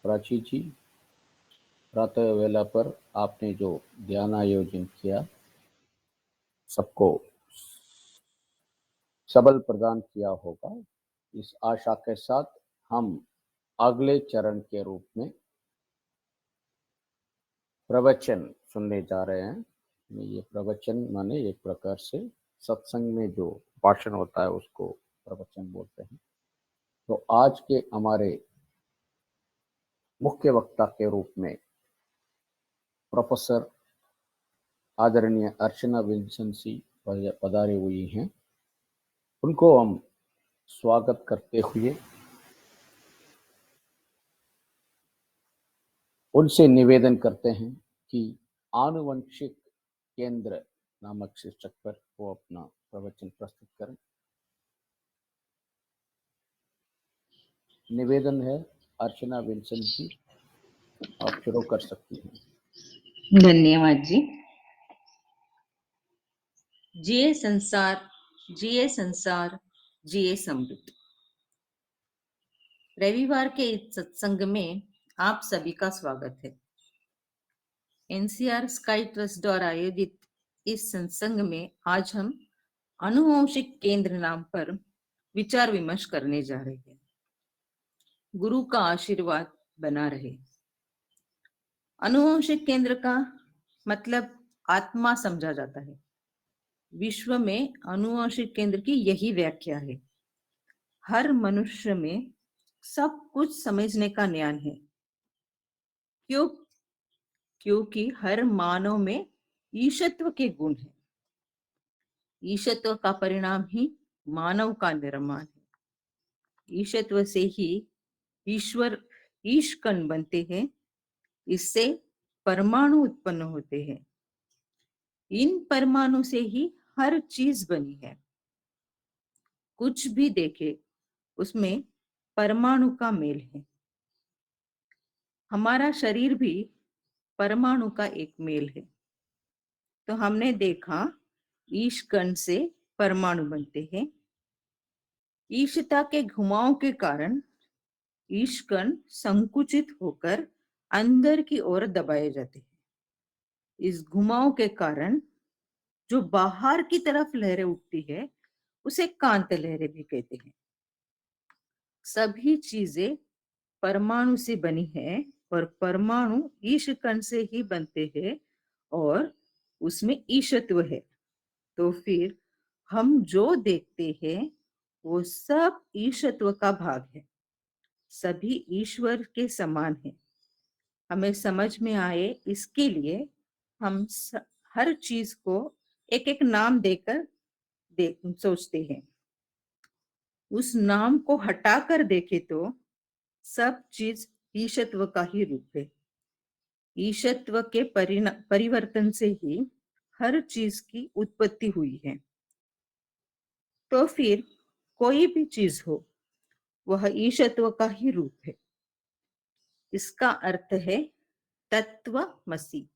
प्राची जी, प्रातः वेला पर आपने जो ध्यान आयोजन किया, सबको सबल प्रदान किया होगा। इस आशा के साथ हम अगले चरण के रूप में प्रवचन सुनने जा रहे हैं। ये प्रवचन माने एक प्रकार से सत्संग में जो भाषण होता है उसको प्रवचन बोलते हैं। तो आज के हमारे मुख्य वक्ता के रूप में प्रोफेसर आदरणीय अर्चना विंसेंसी पधारे हुई हैं। उनको हम स्वागत करते हुए उनसे निवेदन करते हैं कि आनुवंशिक केंद्र नामक शीर्षक पर वो अपना प्रवचन प्रस्तुत करें। निवेदन है, अर्चना विंसेंट जी, आप शुरू कर सकती हैं। धन्यवाद जी। जिए संसार, जिए संसार, जिए समृद्ध। रविवार के इस सत्संग में आप सभी का स्वागत है। एनसीआर स्काई ट्रस्ट द्वारा आयोजित इस सत्संग में आज हम आनुवंशिक केंद्र नाम पर विचार विमर्श करने जा रहे हैं। गुरु का आशीर्वाद बना रहे। आनुवंशिक केंद्र का मतलब आत्मा समझा जाता है। विश्व में आनुवंशिक केंद्र की यही व्याख्या है। हर मनुष्य में सब कुछ समझने का ज्ञान है। क्योंकि हर मानव में ईशत्व के गुण हैं। ईशत्व का परिणाम ही मानव का निर्माण है। ईशत्व से ही ईश्वर ईशकण बनते हैं। इससे परमाणु उत्पन्न होते हैं। इन परमाणु से ही हर चीज बनी है। कुछ भी देखे उसमें परमाणु का मेल है। हमारा शरीर भी परमाणु का एक मेल है। तो हमने देखा ईश कण से परमाणु बनते हैं। ईशता के घुमाव के कारण ईश कण संकुचित होकर अंदर की ओर दबाए जाते हैं। इस घुमाव के कारण जो बाहर की तरफ लहरें उठती है उसे कांत लहरें भी कहते हैं। सभी चीजें परमाणु से बनी है और परमाणु ईश कण से ही बनते हैं और उसमें ईशत्व है। तो फिर हम जो देखते हैं वो सब ईशत्व का भाग है। सभी ईश्वर के समान है। हमें समझ में आए इसके लिए हम हर चीज को एक एक नाम देकर सोचते हैं। उस नाम को हटाकर देखे तो सब चीज ईशत्व का ही रूप है। ईशत्व के परिवर्तन से ही हर चीज की उत्पत्ति हुई है। तो फिर कोई भी चीज हो वह ईशत्व का ही रूप है। इसका अर्थ है तत्वमसि।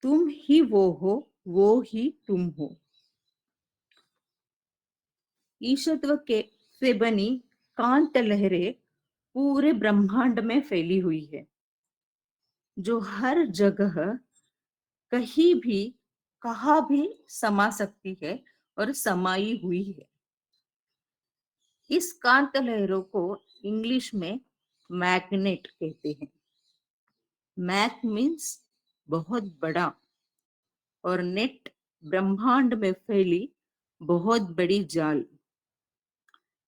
तुम ही वो हो, वो ही तुम हो। ईशत्व के से बनी कांत लहरें पूरे ब्रह्मांड में फैली हुई है, जो हर जगह कहीं भी कहाँ भी समा सकती है और समाई हुई है। इस कांत लहरों को इंग्लिश में मैग्नेट कहते हैं। मैक मीन्स बहुत बड़ा और नेट ब्रह्मांड में फैली बहुत बड़ी जाल।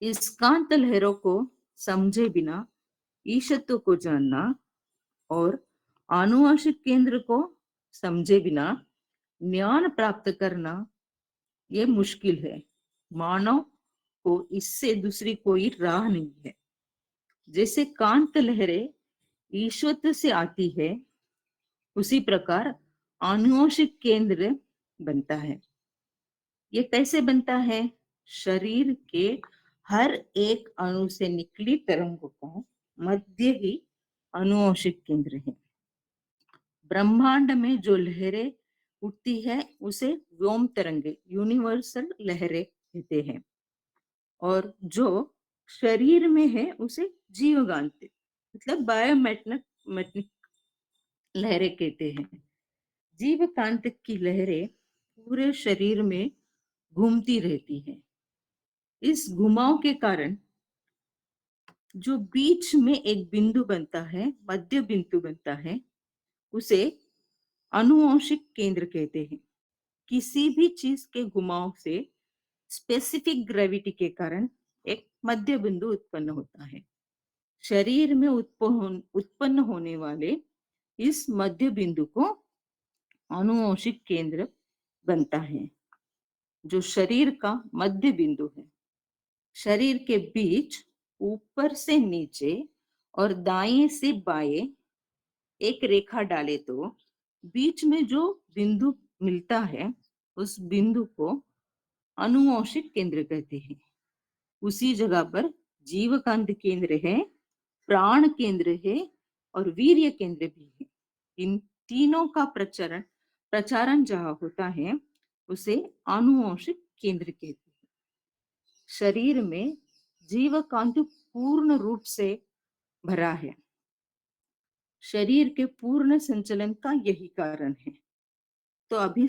इस कांत लहरों को समझे बिना ईशत्व को जानना और आनुवंशिक केंद्र को समझे बिना ज्ञान प्राप्त करना ये मुश्किल है। मानव को इससे दूसरी कोई राह नहीं है। जैसे कांत लहरें ईश्वत से आती है उसी प्रकार आनुवंशिक केंद्र बनता है। ये कैसे बनता है? शरीर के हर एक अणु से निकली तरंगों का मध्य ही आनुवंशिक केंद्र है। ब्रह्मांड में जो लहरें उठती है उसे व्योम तरंगे यूनिवर्सल लहरें कहते हैं और जो शरीर में है उसे जीवगांत मतलब बायोमेट्रिक लहरें कहते हैं। जीवकांत की लहरें पूरे शरीर में घूमती रहती हैं। इस घुमाव के कारण जो बीच में एक बिंदु बनता है, मध्य बिंदु बनता है, उसे अनुवांशिक केंद्र कहते हैं। किसी भी चीज के घुमाव से स्पेसिफिक ग्रेविटी के कारण एक मध्य बिंदु उत्पन्न होता है। शरीर में उत्पन्न होने वाले इस मध्य बिंदु को अनुवांशिक केंद्र बनता है, जो शरीर का मध्य बिंदु है। शरीर के बीच ऊपर से नीचे और दाएं से बाएं एक रेखा डाले तो बीच में जो बिंदु मिलता है, उस बिंदु को अनुवांशिक केंद्र कहते हैं। उसी जगह पर जीवकांत केंद्र है, प्राण केंद्र है और वीर्य केंद्र भी है। इन तीनों का प्रचारण जहां होता है, उसे अनुवांशिक केंद्र कहते हैं। शरीर में जीवकांत पूर्ण रूप से भरा है। शरीर के पूर्ण संचलन का यही कारण है। तो अभी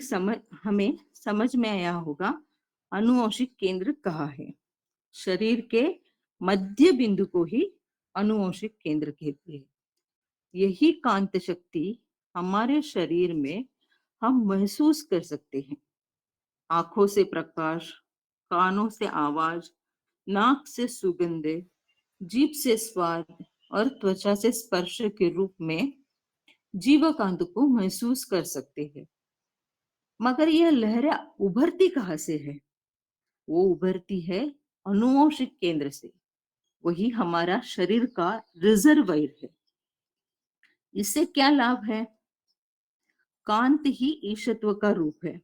हमें समझ में आया होगा अनुवांशिक केंद्र कहाँ है। शरीर के मध्य बिंदु को ही अनुवांशिक केंद्र कहते हैं। यही कांत शक्ति हमारे शरीर में हम महसूस कर सकते हैं। आंखों से प्रकाश, कानों से आवाज, नाक से सुगंध, जीभ से स्वाद और त्वचा से स्पर्श के रूप में जीवकांत को महसूस कर सकते हैं। मगर यह लहरें उभरती कहाँ से है? वो उभरती है अनुवांशिक केंद्र से। वही हमारा शरीर का रिजर्वायर है। इससे क्या लाभ है? कांत ही ईशत्व का रूप है।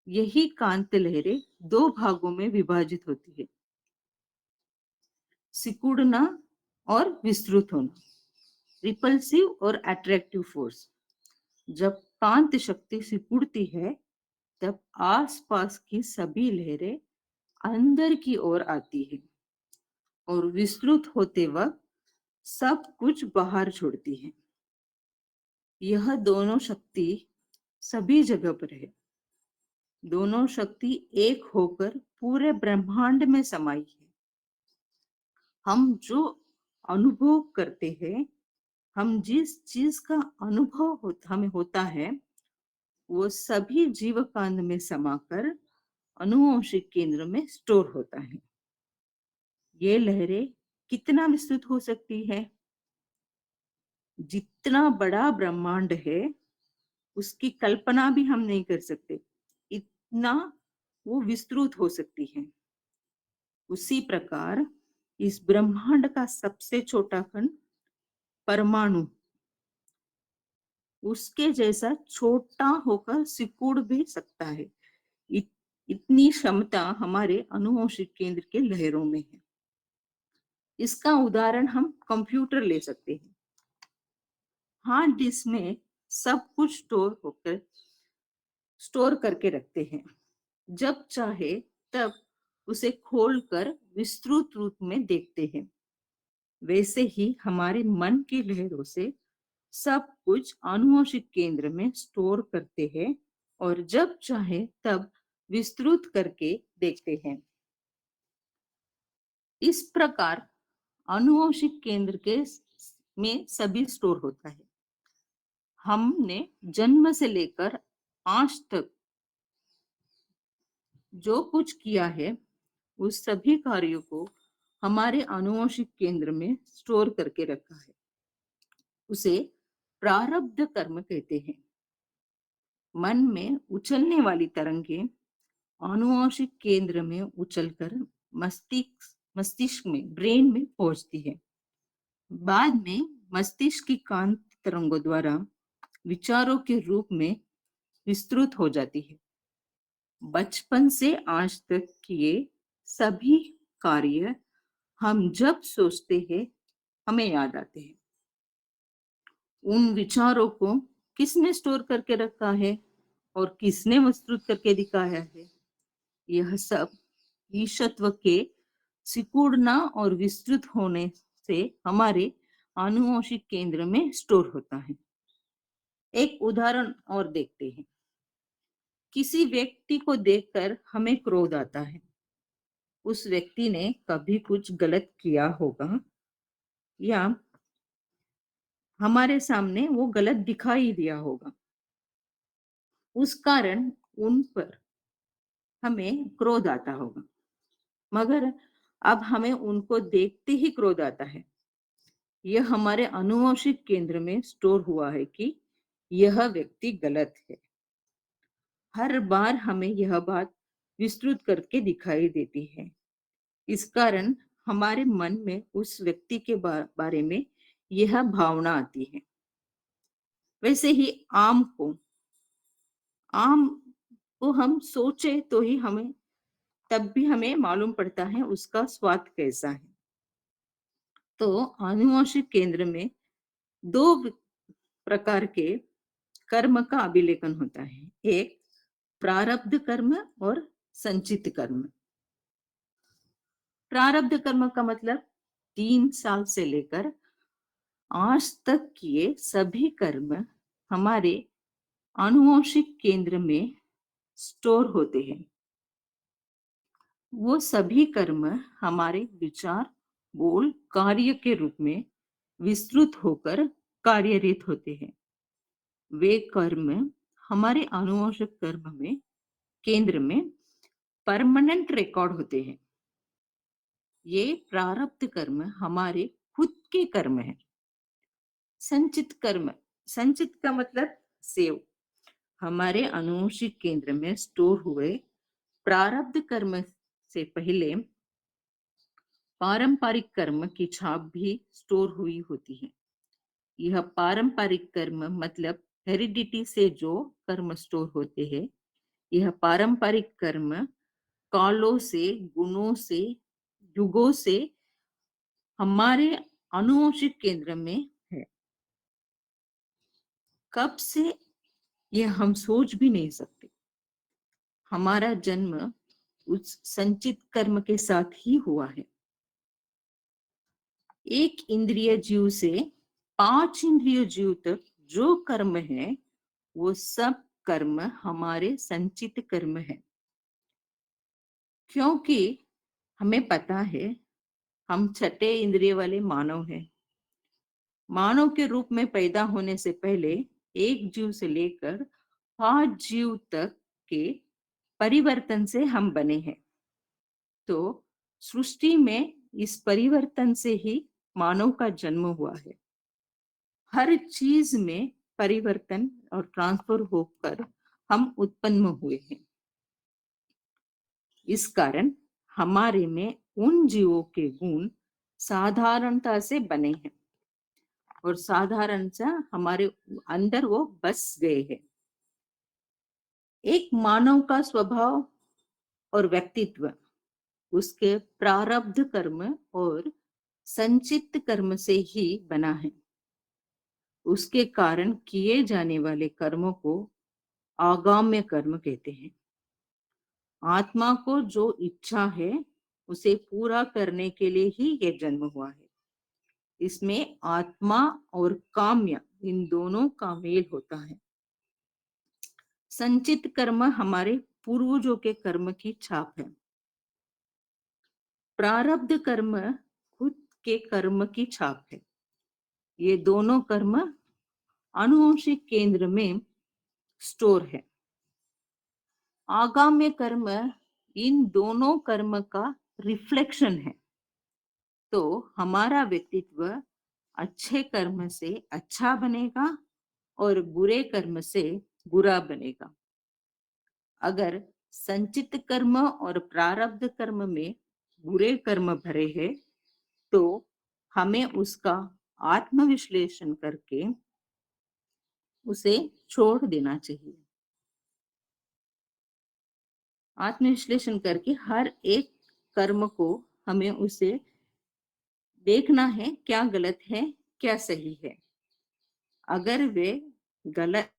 यही कांत लहरें दो भागों में विभाजित होती है, सिकुड़ना और विस्तृत होना, रिपल्सिव और अट्रैक्टिव फोर्स। जब कांत शक्ति सिकुड़ती है, तब आसपास की सभी लहरें अंदर की ओर आती है और विस्तृत होते वक्त सब कुछ बाहर छोड़ती है। यह दोनों शक्ति सभी जगह पर है। दोनों शक्ति एक होकर पूरे ब्रह्मांड में समाई है। हम जो अनुभव करते हैं, हम जिस चीज का अनुभव हमें होता है, वो सभी जीवकांत में समाकर अनुवांशिक केंद्र में स्टोर होता है। ये लहरें कितना विस्तृत हो सकती है? जितना बड़ा ब्रह्मांड है, उसकी कल्पना भी हम नहीं कर सकते, इतना वो विस्तृत हो सकती है। उसी प्रकार इस ब्रह्मांड का सबसे छोटा कण परमाणु उसके जैसा छोटा होकर सिकुड़ भी सकता है। इतनी क्षमता हमारे अनुवांशिक केंद्र के लहरों में है। इसका उदाहरण हम कंप्यूटर ले सकते हैं। हार्ड डिस्क में सब कुछ स्टोर करके रखते हैं। जब चाहे तब उसे खोलकर विस्तृत रूप में देखते हैं। वैसे ही हमारे मन की लहरों से सब कुछ अनुवांशिक केंद्र में स्टोर करते हैं और जब चाहे तब विस्तृत करके देखते हैं। इस प्रकार अनुवांशिक केंद्र के में सभी स्टोर होता है। हमने जन्म से लेकर आज तक जो कुछ किया है, उस सभी कार्यों को हमारे अनुवांशिक केंद्र में स्टोर करके रखा है। उसे प्रारब्ध कर्म कहते हैं। मन में उछलने वाली तरंगें अनुवांशिक केंद्र में उछलकर मस्तिष्क में, ब्रेन में पहुंचती है। बाद में मस्तिष्क की कांत तरंगों द्वारा विचारों के रूप में विस्तृत हो जाती है। बचपन से आज तक किए सभी कार्य हम जब सोचते हैं, हमें याद आते हैं। उन विचारों को किसने स्टोर करके रखा है और किसने विस्तृत करके दिखाया है? यह सब ईशत्व के सिकुड़ना और विस्तृत होने से हमारे आनुवंशिक केंद्र में स्टोर होता है। एक उदाहरण और देखते हैं। किसी व्यक्ति को देखकर हमें क्रोध आता है। उस व्यक्ति ने कभी कुछ गलत किया होगा या हमारे सामने वो गलत दिखाई दिया होगा। उस कारण उन पर हमें क्रोध आता होगा। मगर अब हमें उनको देखते ही क्रोध आता है। यह हमारे आनुवंशिक केंद्र में स्टोर हुआ है कि यह व्यक्ति गलत है। हर बार हमें यह बात विस्तृत करके दिखाई देती है। इस कारण हमारे मन में उस व्यक्ति के बारे में यह भावना आती है। वैसे ही आम को हम सोचे तो ही हमें तब भी हमें मालूम पड़ता है उसका स्वाद कैसा है। तो आनुवंशिक केंद्र में दो प्रकार के कर्म का अभिलेखन होता है। एक प्रारब्ध कर्म और संचित कर्म। प्रारब्ध कर्म का मतलब 3 साल से लेकर आज तक किए सभी कर्म हमारे आनुवंशिक केंद्र में स्टोर होते हैं। वो सभी कर्म हमारे विचार, बोल, कार्य के रूप में विस्तृत होकर कार्यरत होते हैं। वे कर्म हमारे आनुवंशिक कर्म में केंद्र में परमानेंट रिकॉर्ड होते हैं। ये प्रारब्ध कर्म हमारे खुद के कर्म है। संचित कर्म, संचित का मतलब सेव, हमारे आनुवंशिक केंद्र में स्टोर हुए प्रारब्ध कर्म से पहले पारंपरिक कर्म की छाप भी स्टोर हुई होती है। यह पारंपरिक कर्म मतलब हेरिडिटी से जो कर्म स्टोर होते हैं, यह पारंपरिक कर्म कालों से, गुणों से, युगों से हमारे आनुवंशिक केंद्र में है। कब से यह हम सोच भी नहीं सकते। हमारा जन्म उस संचित कर्म के साथ ही हुआ है। एक इंद्रिय जीव से 5 इंद्रिय जीव तक जो कर्म है वो सब कर्म हमारे संचित कर्म है। क्योंकि हमें पता है हम छठे इंद्रिय वाले मानव हैं। मानव के रूप में पैदा होने से पहले एक जीव से लेकर 5 जीव तक के परिवर्तन से हम बने हैं। तो सृष्टि में इस परिवर्तन से ही मानव का जन्म हुआ है। हर चीज में परिवर्तन और ट्रांसफर होकर हम उत्पन्न हुए हैं। इस कारण हमारे में उन जीवों के गुण साधारणता से बने हैं और साधारणता हमारे अंदर वो बस गए हैं। एक मानव का स्वभाव और व्यक्तित्व उसके प्रारब्ध कर्म और संचित कर्म से ही बना है। उसके कारण किए जाने वाले कर्मों को आगाम्य कर्म कहते हैं। आत्मा को जो इच्छा है उसे पूरा करने के लिए ही यह जन्म हुआ है। इसमें आत्मा और काम्य इन दोनों का मेल होता है। संचित कर्म हमारे पूर्वजों के कर्म की छाप है। प्रारब्ध कर्म खुद के कर्म की छाप है। ये दोनों कर्म आनुवंशिक केंद्र में स्टोर है। आगाम्य कर्म इन दोनों कर्म का रिफ्लेक्शन है। तो हमारा व्यक्तित्व अच्छे कर्म से अच्छा बनेगा और बुरे कर्म से बुरा बनेगा। अगर संचित कर्म और प्रारब्ध कर्म में बुरे कर्म भरे हैं तो हमें उसका आत्मविश्लेषण करके उसे छोड़ देना चाहिए। आत्मविश्लेषण करके हर एक कर्म को हमें उसे देखना है क्या गलत है क्या सही है। अगर वे गलत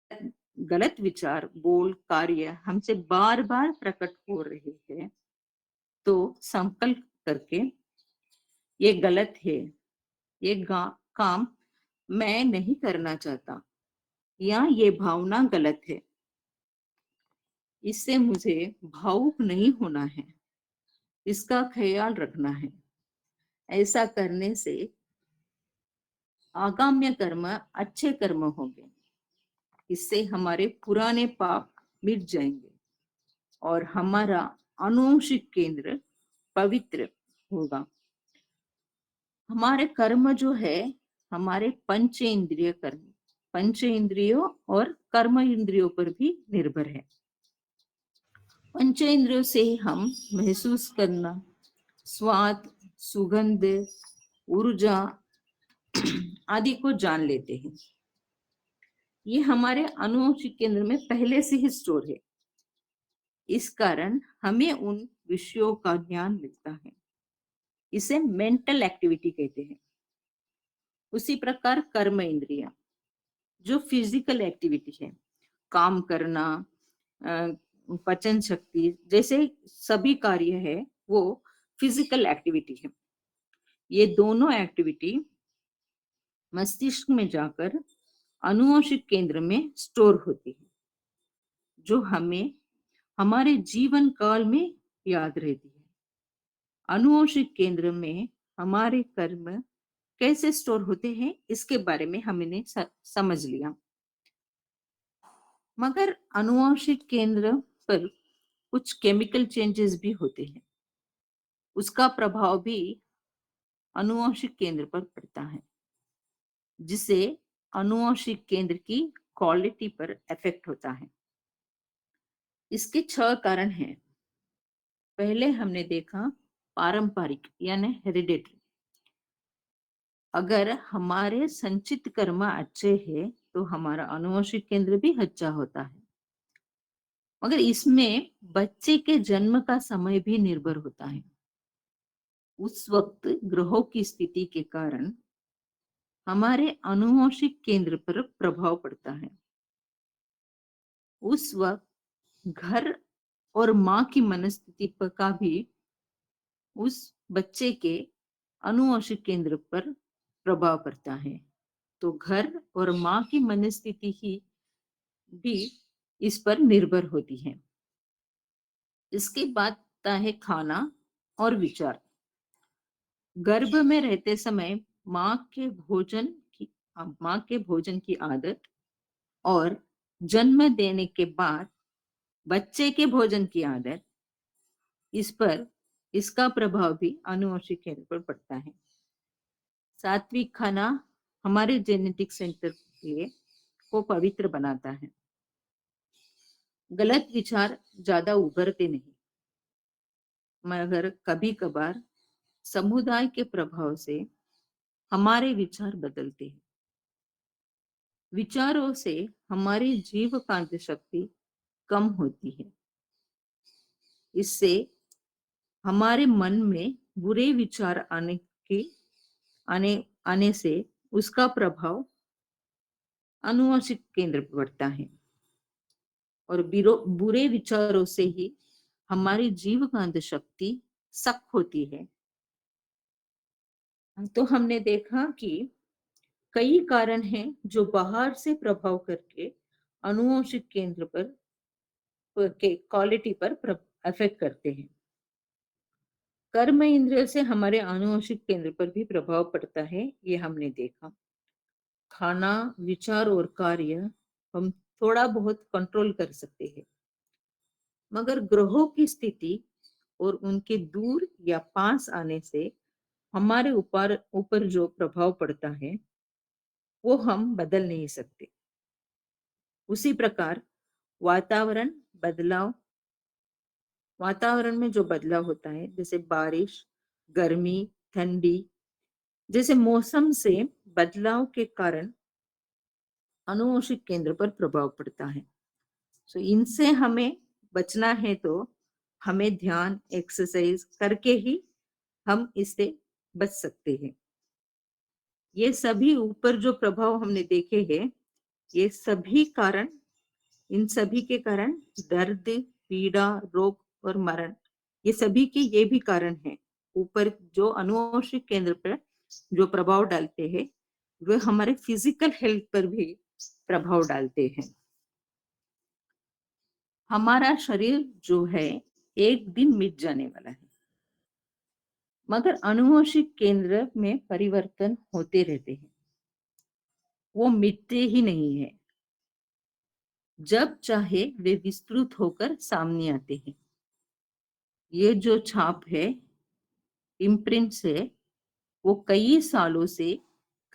गलत विचार, बोल, कार्य हमसे बार बार प्रकट हो रहे हैं तो संकल्प करके ये गलत है, ये काम मैं नहीं करना चाहता या ये भावना गलत है, इससे मुझे भावुक नहीं होना है, इसका ख्याल रखना है। ऐसा करने से आगाम्य कर्म अच्छे कर्म होंगे। इससे हमारे पुराने पाप मिट जाएंगे और हमारा अनुवंशिक केंद्र पवित्र होगा। हमारे कर्म जो है हमारे पंचेंद्रिय कर्म, पंचेंद्रियों और कर्म इंद्रियों पर भी निर्भर है। पंचेंद्रियों से हम महसूस करना, स्वाद, सुगंध, ऊर्जा आदि को जान लेते हैं। ये हमारे अनुवंशिक केंद्र में पहले से ही स्टोर है। इस कारण हमें उन विषयों का ज्ञान मिलता है। इसे मेंटल एक्टिविटी कहते हैं। उसी प्रकार कर्म इंद्रिया जो फिजिकल एक्टिविटी है, काम करना, पचन शक्ति जैसे सभी कार्य है वो फिजिकल एक्टिविटी है। ये दोनों एक्टिविटी मस्तिष्क में जाकर अनुवंशिक केंद्र में स्टोर होती है, जो हमें हमारे जीवन काल में याद रहती है। अनुवंशिक केंद्र में हमारे कर्म कैसे स्टोर होते हैं इसके बारे में हमने समझ लिया। मगर अनुवंशिक केंद्र पर कुछ केमिकल चेंजेस भी होते हैं, उसका प्रभाव भी अनुवंशिक केंद्र पर पड़ता है, जिससे अनुवंशिक केंद्र की क्वालिटी पर इफेक्ट होता है। इसके 6 कारण हैं। पहले हमने देखा पारंपरिक यानी हेरिडेटरी। अगर हमारे संचित कर्म अच्छे हैं तो हमारा अनुवंशिक केंद्र भी अच्छा होता है। मगर इसमें बच्चे के जन्म का समय भी निर्भर होता है। उस वक्त ग्रहों की स्थिति के कारण हमारे अनुवंशिक केंद्र पर प्रभाव पड़ता है। उस वक्त घर और माँ की मनस्थिति का भी उस बच्चे के अनुवंशिक केंद्र पर प्रभाव पड़ता है। तो घर और माँ की मनस्थिति ही भी इस पर निर्भर होती है। इसके बाद आता है खाना और विचार। गर्भ में रहते समय माँ के भोजन की आदत और जन्म देने के बाद बच्चे के भोजन की आदत, इसका प्रभाव भी अनुवंशिक केंद्र पर पड़ता है। सात्विक खाना हमारे जेनेटिक सेंटर को पवित्र बनाता है। गलत विचार ज्यादा उभरते नहीं, मगर कभी कभार समुदाय के प्रभाव से हमारे विचार बदलते हैं। विचारों से हमारी जीवकांत शक्ति कम होती है। इससे हमारे मन में बुरे विचार आने से उसका प्रभाव अनुवंशिक केंद्र पर पड़ता है और बुरे विचारों से ही हमारी जीवकांत शक्ति सक होती है। तो हमने देखा कि कई कारण हैं जो बाहर से प्रभाव करके अनुवंशिक केंद्र पर के क्वालिटी पर अफेक्ट करते हैं। कर्म इंद्रिय से हमारे आनुवंशिक केंद्र पर भी प्रभाव पड़ता है, ये हमने देखा। खाना, विचार और कार्य हम थोड़ा बहुत कंट्रोल कर सकते हैं, मगर ग्रहों की स्थिति और उनके दूर या पास आने से हमारे ऊपर जो प्रभाव पड़ता है वो हम बदल नहीं सकते। उसी प्रकार वातावरण में जो बदलाव होता है, जैसे बारिश, गर्मी, ठंडी जैसे मौसम से बदलाव के कारण अनुवंशिक केंद्र पर प्रभाव पड़ता है। सो इनसे हमें बचना है तो हमें ध्यान, एक्सरसाइज करके ही हम इससे बच सकते हैं। ये सभी ऊपर जो प्रभाव हमने देखे हैं, ये सभी कारण, इन सभी के कारण दर्द, पीड़ा, रोग और मरण, ये सभी के ये भी कारण हैं ऊपर जो अनुवंशिक केंद्र पर जो प्रभाव डालते हैं वे हमारे फिजिकल हेल्थ पर भी प्रभाव डालते हैं। हमारा शरीर जो है एक दिन मिट जाने वाला है, मगर अनुवंशिक केंद्र में परिवर्तन होते रहते हैं, वो मिटते ही नहीं है। जब चाहे वे विस्तृत होकर सामने आते हैं। ये जो छाप है, इम्प्रिंट्स है, वो कई सालों से,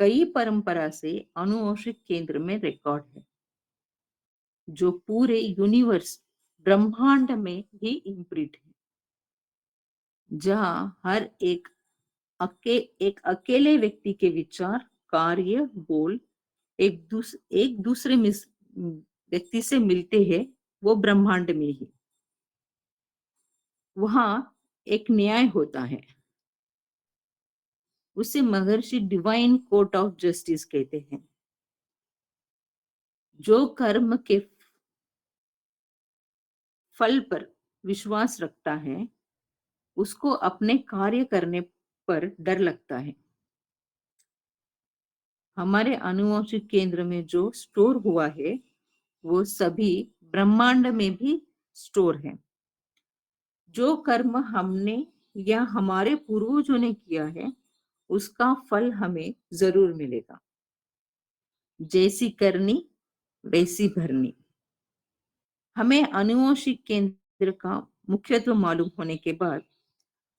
कई परंपरा से अनुवंशिक केंद्र में रिकॉर्ड है, जो पूरे यूनिवर्स ब्रह्मांड में ही इम्प्रिंट है, जहां हर एक अकेले व्यक्ति के विचार, कार्य, बोल एक दूसरे व्यक्ति से मिलते हैं, वो ब्रह्मांड में ही वहां एक न्याय होता है। उसे महर्षि डिवाइन कोर्ट ऑफ जस्टिस कहते हैं। जो कर्म के फल पर विश्वास रखता है, उसको अपने कार्य करने पर डर लगता है। हमारे अनुवांशिक केंद्र में जो स्टोर हुआ है, वो सभी ब्रह्मांड में भी स्टोर है। जो कर्म हमने या हमारे पूर्वजों ने किया है, उसका फल हमें जरूर मिलेगा। जैसी करनी वैसी भरनी। हमें अनुवांशिक केंद्र का मुख्यत्व मालूम होने के बाद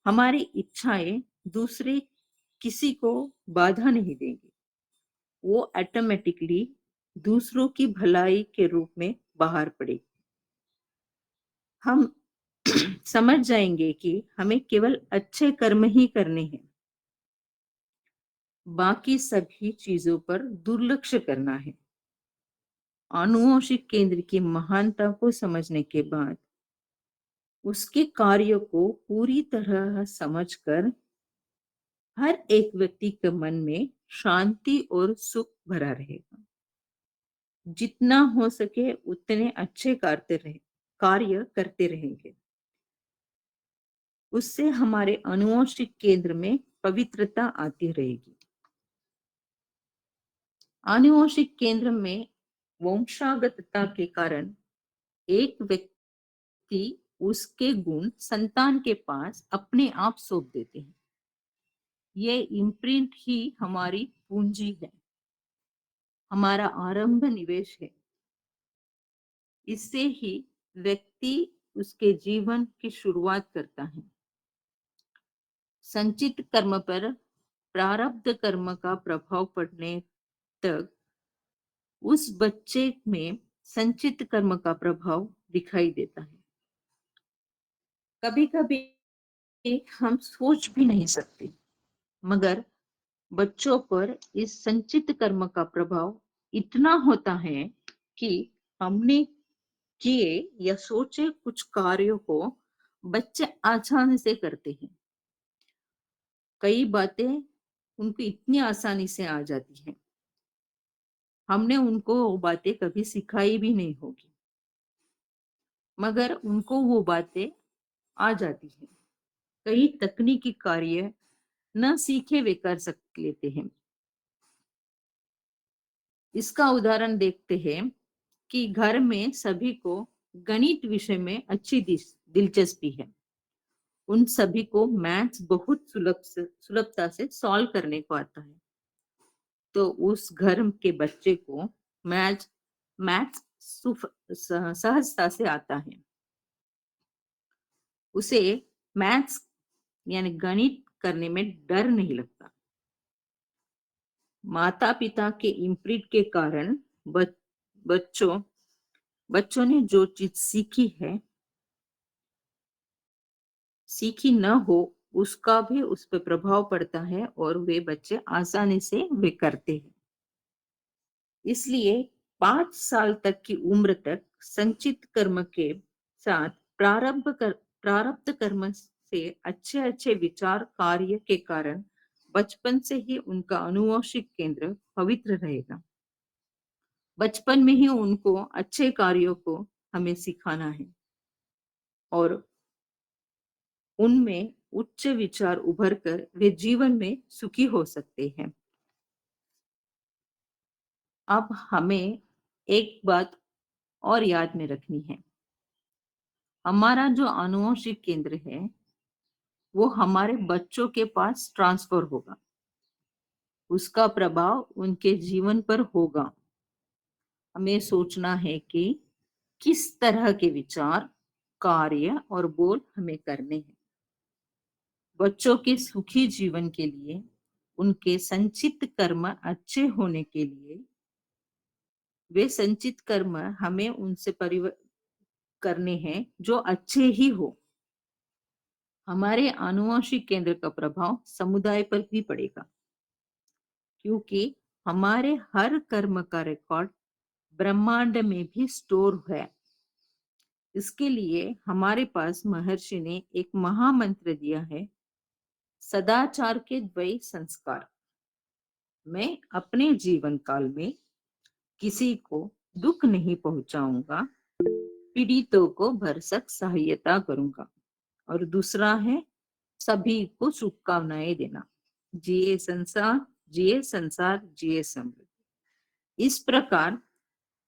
हमारी इच्छाएं दूसरे किसी को बाधा नहीं देंगी। वो ऑटोमेटिकली दूसरों की भलाई के रूप में बाहर पड़ेगी। हम समझ जाएंगे कि हमें केवल अच्छे कर्म ही करने हैं, बाकी सभी चीजों पर दुर्लक्ष्य करना है। आनुवंशिक केंद्र की महानता को समझने के बाद उसके कार्य को पूरी तरह समझकर हर एक व्यक्ति के मन में शांति और सुख भरा रहेगा। जितना हो सके उतने अच्छे कार्य करते रहेंगे। उससे हमारे आनुवंशिक केंद्र में पवित्रता आती रहेगी। आनुवंशिक केंद्र में वंशागतता के कारण एक व्यक्ति उसके गुण संतान के पास अपने आप सौंप देते हैं। ये इम्प्रिंट ही हमारी पूंजी है, हमारा आरंभ निवेश है। इससे ही व्यक्ति उसके जीवन की शुरुआत करता है। संचित कर्म पर प्रारब्ध कर्म का प्रभाव पड़ने तक उस बच्चे में संचित कर्म का प्रभाव दिखाई देता है। कभी कभी हम सोच भी नहीं सकते, मगर बच्चों पर इस संचित कर्म का प्रभाव इतना होता है कि हमने किए या सोचे कुछ कार्यों को बच्चे आसानी से करते हैं। कई बातें उनको इतनी आसानी से आ जाती हैं, हमने उनको वो बातें कभी सिखाई भी नहीं होगी, मगर उनको वो बातें आ जाती हैं। कई तकनीकी कार्य न सीखे वे कर लेते हैं। इसका उदाहरण देखते हैं कि घर में सभी को गणित विषय में अच्छी दिलचस्पी है। उन सभी को मैथ्स बहुत सुलभता से सॉल्व करने को आता है। तो उस घर के बच्चे को मैथ्स मैथ्स सहजता से आता है। उसे मैथ्स यानी गणित करने में डर नहीं लगता। माता पिता के इम्प्रिंट के कारण बच्चों बच्चों ने जो चीज सीखी न हो, उसका भी उस पर प्रभाव पड़ता है और वे बच्चे आसानी से वे करते हैं। इसलिए 5 साल तक की उम्र तक संचित कर्म के साथ प्रारब्ध कर्म से अच्छे अच्छे विचार कार्य के कारण बचपन से ही उनका अनुवंशिक केंद्र पवित्र रहेगा। बचपन में ही उनको अच्छे कार्यों को हमें सिखाना है और उनमें उच्च विचार उभर कर वे जीवन में सुखी हो सकते हैं। अब हमें एक बात और याद में रखनी है। हमारा जो आनुवंशिक केंद्र है वो हमारे बच्चों के पास ट्रांसफर होगा, उसका प्रभाव उनके जीवन पर होगा। हमें सोचना है कि किस तरह के विचार, कार्य और बोल हमें करने हैं। बच्चों के सुखी जीवन के लिए, उनके संचित कर्म अच्छे होने के लिए, वे संचित कर्म हमें उनसे करने हैं जो अच्छे ही हो। हमारे आनुवंशिक केंद्र का प्रभाव समुदाय पर भी पड़ेगा, क्योंकि हमारे हर कर्म का रिकॉर्ड ब्रह्मांड में भी स्टोर है। इसके लिए हमारे पास महर्षि ने एक महामंत्र दिया है, सदाचार के द्वय संस्कार। मैं अपने जीवन काल में किसी को दुख नहीं पहुंचाऊंगा, पीड़ितों को भरसक सहायता करूंगा। और दूसरा है, सभी को शुभकामनाएं देना। जिए संसार, जिए संसार, जिए समृद्धि। इस प्रकार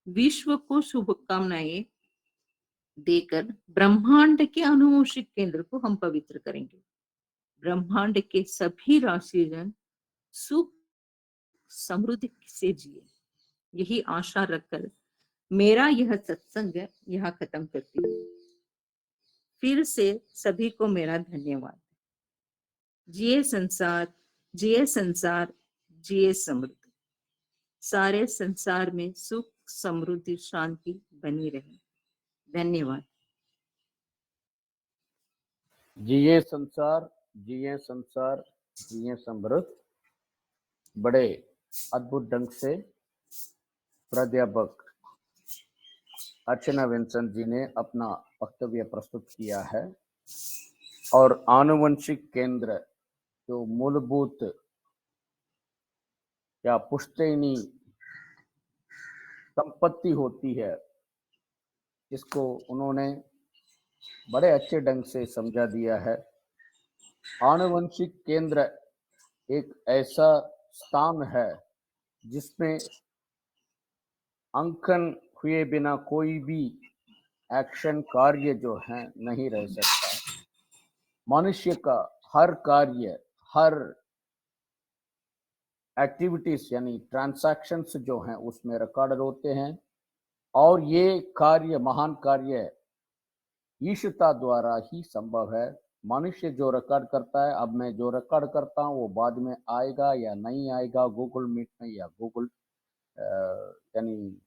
विश्व को शुभकामनाएं देकर ब्रह्मांड के आनुवंशिक केंद्र को हम पवित्र करेंगे। ब्रह्मांड के सभी राशिजन सुख समृद्धि से जिए, यही आशा रखकर मेरा यह सत्संग यहाँ खत्म करती हूँ। फिर से सभी को मेरा धन्यवाद। जिए संसार, जिए संसार, जिए समृद्धि। सारे संसार में सुख समृद्धि शांति बनी रहे। धन्यवाद। जिए संसार, जिए संसार, जिए समृद्ध। बड़े अद्भुत ढंग से प्राध्यापक अर्चना विंसेंट जी ने अपना वक्तव्य प्रस्तुत किया है। और आनुवंशिक केंद्र जो मूलभूत या पुश्तैनी संपत्ति होती है, इसको उन्होंने बड़े अच्छे ढंग से समझा दिया है। आनुवंशिक केंद्र एक ऐसा स्थान है जिसमें अंकन हुए बिना कोई भी एक्शन कार्य जो है नहीं रह सकता। मनुष्य का हर कार्य, हर एक्टिविटीज यानी ट्रांजैक्शंस जो हैं उसमें रिकॉर्ड होते हैं। और ये कार्य, महान कार्य ईश्वरता द्वारा ही संभव है। मनुष्य जो रिकॉर्ड करता है, अब मैं जो रिकॉर्ड करता हूँ वो बाद में आएगा या नहीं आएगा गूगल मीट में, या गूगल यानी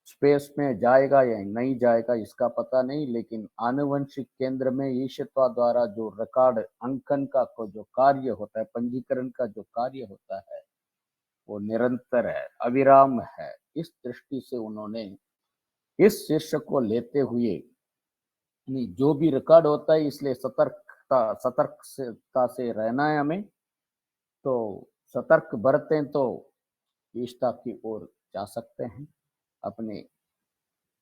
स्पेस में जाएगा या नहीं जाएगा, इसका पता नहीं। लेकिन आनुवंशिक केंद्र में ईश्वरता द्वारा जो रिकॉर्ड, अंकन का जो कार्य होता है, पंजीकरण का जो कार्य होता है, वो निरंतर है, अविराम है। इस दृष्टि से उन्होंने इस शीर्षक को लेते हुए जो भी रिकॉर्ड होता है, इसलिए सतर्कता से रहना है हमें। तो सतर्क बरतें तो ईश्वरता की ओर जा सकते हैं। अपने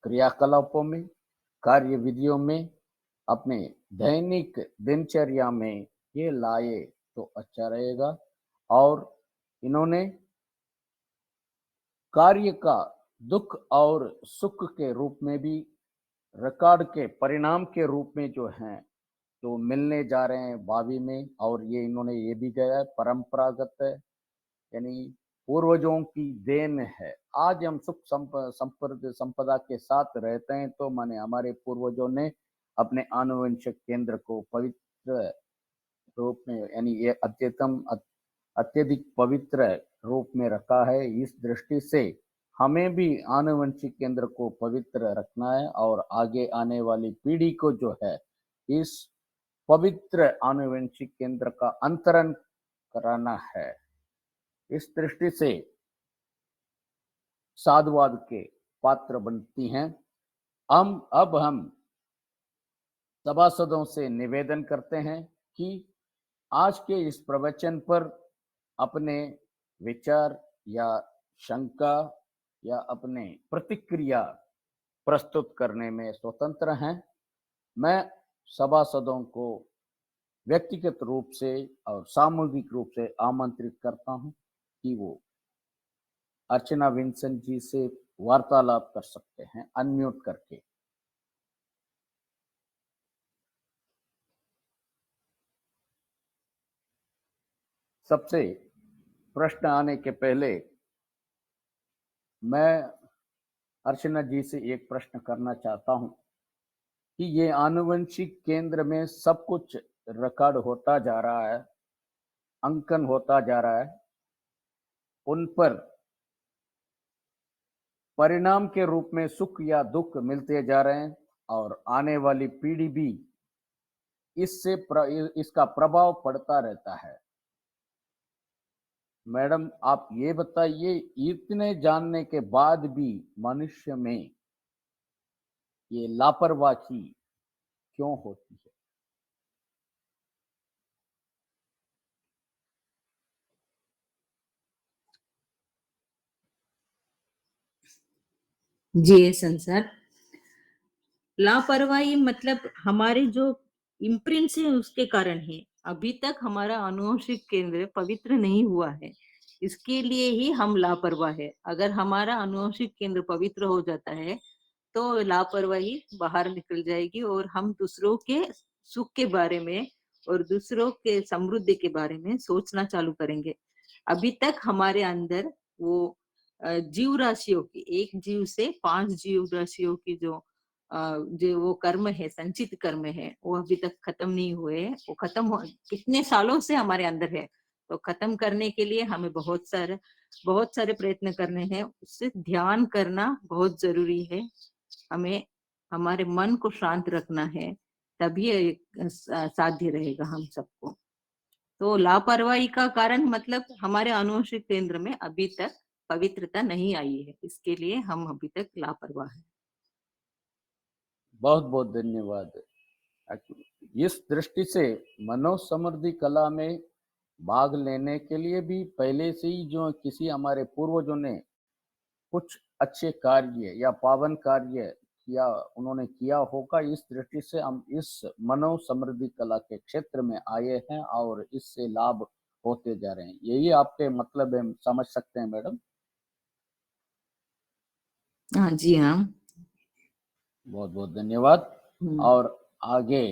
क्रियाकलापों में, कार्य विधियों में, अपने दैनिक दिनचर्या में ये लाए तो अच्छा रहेगा। और इन्होंने कार्य का दुख और सुख के रूप में भी, रिकॉर्ड के परिणाम के रूप में जो हैं तो मिलने जा रहे हैं भावी में। और ये इन्होंने ये भी गया है, परंपरागत है, यानी पूर्वजों की देन है। आज हम सुख संपदा के साथ रहते हैं तो माने हमारे पूर्वजों ने अपने आनुवंशिक केंद्र को पवित्र रूप में, यानी ये अत्यधिक पवित्र रूप में रखा है। इस दृष्टि से हमें भी आनुवंशिक केंद्र को पवित्र रखना है और आगे आने वाली पीढ़ी को जो है इस पवित्र आनुवंशिक केंद्र का अंतरण कराना है। इस दृष्टि से साधुवाद के पात्र बनती हैं। अब हम सभासदों से निवेदन करते हैं कि आज के इस प्रवचन पर अपने विचार या शंका या अपने प्रतिक्रिया प्रस्तुत करने में स्वतंत्र हैं। मैं सभासदों को व्यक्तिगत रूप से और सामूहिक रूप से आमंत्रित करता हूं कि वो अर्चना विंसेंट जी से वार्तालाप कर सकते हैं अनम्यूट करके। सबसे प्रश्न आने के पहले मैं अर्चना जी से एक प्रश्न करना चाहता हूं कि ये आनुवंशिक केंद्र में सब कुछ रिकॉर्ड होता जा रहा है, अंकन होता जा रहा है, उन पर परिणाम के रूप में सुख या दुख मिलते जा रहे हैं और आने वाली पीढ़ी भी इससे इसका प्रभाव पड़ता रहता है। मैडम, आप ये बताइए, इतने जानने के बाद भी मनुष्य में ये लापरवाही क्यों होती है? जी संसार, लापरवाही मतलब हमारे जो इम्प्रिंट्स है उसके कारण है। अभी तक हमारा अनुवांशिक केंद्र पवित्र नहीं हुआ है, इसके लिए ही हम लापरवाह है। अगर हमारा अनुवांशिक केंद्र पवित्र हो जाता है तो लापरवाही बाहर निकल जाएगी और हम दूसरों के सुख के बारे में और दूसरों के समृद्धि के बारे में सोचना चालू करेंगे। अभी तक हमारे अंदर वो जीव राशियों की, एक जीव से 5 जीव राशियों की जो वो कर्म है, संचित कर्म है, वो अभी तक खत्म नहीं हुए। वो खत्म हो कितने सालों से हमारे अंदर है, तो खत्म करने के लिए हमें बहुत सारे प्रयत्न करने हैं। उससे ध्यान करना बहुत जरूरी है। हमें हमारे मन को शांत रखना है, तभी ये साध्य रहेगा हम सबको। तो लापरवाही का कारण मतलब हमारे अनुवंशिक केंद्र में अभी तक पवित्रता नहीं आई है, इसके लिए हम अभी तक लापरवाह हैं। बहुत बहुत धन्यवाद। इस दृष्टि से मनोसमृद्धि कला में भाग लेने के लिए भी पहले से ही जो किसी हमारे पूर्वजों ने कुछ अच्छे कार्य या पावन कार्य किया, उन्होंने किया होगा। इस दृष्टि से हम इस मनोसमृद्धि कला के क्षेत्र में आए हैं और इससे लाभ होते जा रहे हैं। यही आपके मतलब है, समझ सकते हैं मैडम? हाँ जी हाँ। बहुत बहुत धन्यवाद। और आगे